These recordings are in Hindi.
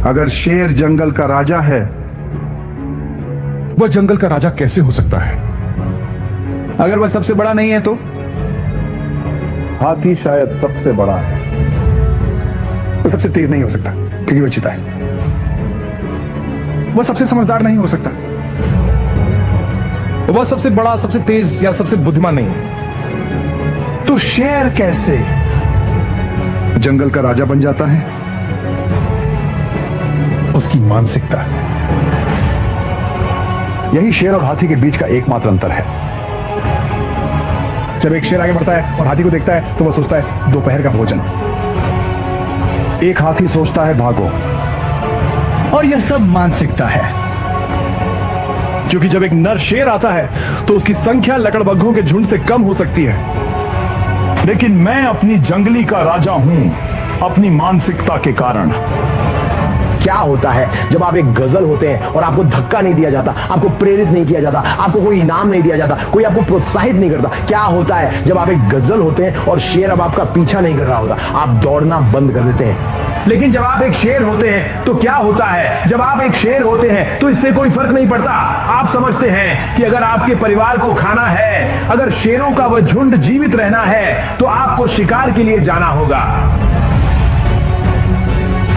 अगर शेर जंगल का राजा है, वह जंगल का राजा कैसे हो सकता है? अगर वह सबसे बड़ा नहीं है तो? हाथी शायद सबसे बड़ा है। वह सबसे तेज नहीं हो सकता क्योंकि वह चीता है। वह सबसे समझदार नहीं हो सकता। वह सबसे बड़ा, सबसे तेज या सबसे बुद्धिमान नहीं है। तो शेर कैसे जंगल का राजा बन जाता है? उसकी मानसिकता। यही शेर और हाथी के बीच का एकमात्र अंतर है। जब एक शेर आगे बढ़ता है और हाथी को देखता है तो वह सोचता है दोपहर का भोजन। एक हाथी सोचता है भागो। और यह सब मानसिकता है, क्योंकि जब एक नर शेर आता है तो उसकी संख्या लकड़बग्घों के झुंड से कम हो सकती है। लेकिन मैं अपनी जंगली का राजा हूं, अपनी मानसिकता के कारण। क्या होता है जब आप एक गजल होते हैं और आपको धक्का नहीं दिया जाता, आपको प्रेरित नहीं किया जाता, आपको कोई इनाम नहीं दिया जाता, कोई आपको प्रोत्साहित नहीं करता? क्या होता है जब आप एक गजल होते हैं और शेर अब आपका पीछा नहीं कर रहा होता, आप दौड़ना बंद कर देते हैं? लेकिन जब आप एक शेर होते हैं तो क्या होता है? जब आप एक शेर होते हैं तो इससे कोई फर्क नहीं पड़ता। आप समझते हैं कि अगर आपके परिवार को खाना है, अगर शेरों का वह झुंड जीवित रहना है, तो आपको शिकार के लिए जाना होगा।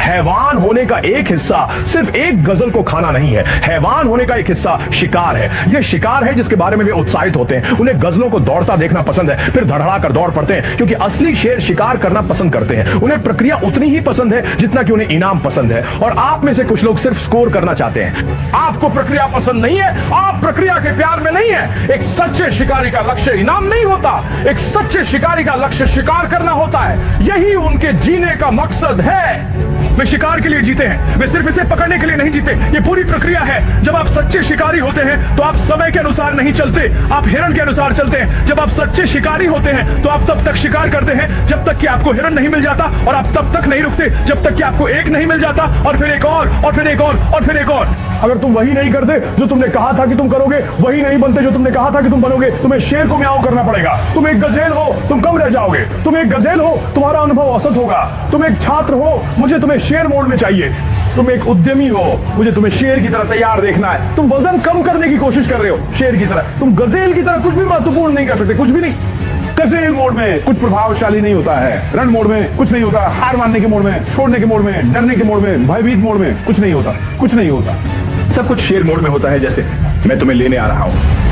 हैवान होने का एक हिस्सा सिर्फ एक गजल को खाना नहीं है। हैवान होने का एक हिस्सा शिकार है। यह शिकार है जिसके बारे में वे उत्साहित होते हैं। उन्हें गजलों को दौड़ता देखना पसंद है, फिर धड़धड़ा कर दौड़ पड़ते हैं, क्योंकि असली शेर शिकार करना पसंद करते हैं। उन्हें प्रक्रिया उतनी ही पसंद है जितना कि उन्हें इनाम पसंद है। और आप में से कुछ लोग सिर्फ स्कोर करना चाहते हैं। आपको प्रक्रिया पसंद नहीं है, आप प्रक्रिया के प्यार में नहीं है। एक सच्चे शिकारी का लक्ष्य इनाम नहीं होता, एक सच्चे शिकारी का लक्ष्य शिकार करना होता है। यही उनके जीने का मकसद है। वे शिकार के लिए जीते हैं, वे सिर्फ इसे पकड़ने के लिए नहीं जीते। ये पूरी प्रक्रिया है। जब आप सच्चे शिकारी होते हैं तो आप समय के अनुसार नहीं चलते, आप हिरण के अनुसार चलते हैं। जब आप सच्चे शिकारी होते हैं तो आप तब तक शिकार करते हैं जब तक कि आपको हिरण नहीं मिल जाता, और आप तब तक नहीं रुकते जब तक कि आपको एक नहीं मिल जाता, और फिर एक और फिर एक और फिर एक और। अगर तुम वही नहीं करते जो तुमने कहा था कि तुम करोगे, वही नहीं बनते जो तुमने कहा था कि तुम बनोगे, तुम्हें शेर को म्याऊं करना पड़ेगा। तुम एक गजेल हो, तुम कम रह जाओगे। तुम एक गजेल हो, तुम्हारा अनुभव औसत होगा। तुम एक छात्र हो, मुझे तुम्हें शेर मोड में चाहिए। तुम एक उद्यमी हो, मुझे तुम्हें शेर की तरह तैयार देखना है। तुम वजन कम करने की कोशिश कर रहे हो शेर की तरह, तुम गजेल की तरह कुछ भी महत्वपूर्ण नहीं कर सकते, कुछ भी नहीं। गजेल मोड में कुछ प्रभावशाली नहीं होता है, रन मोड में कुछ नहीं होता, हार मानने के मोड में, छोड़ने के मोड में, डरने के मोड में, भयभीत मोड में कुछ नहीं होता, कुछ नहीं होता। सब कुछ शेर मोड में होता है, जैसे मैं तुम्हें लेने आ रहा हूं।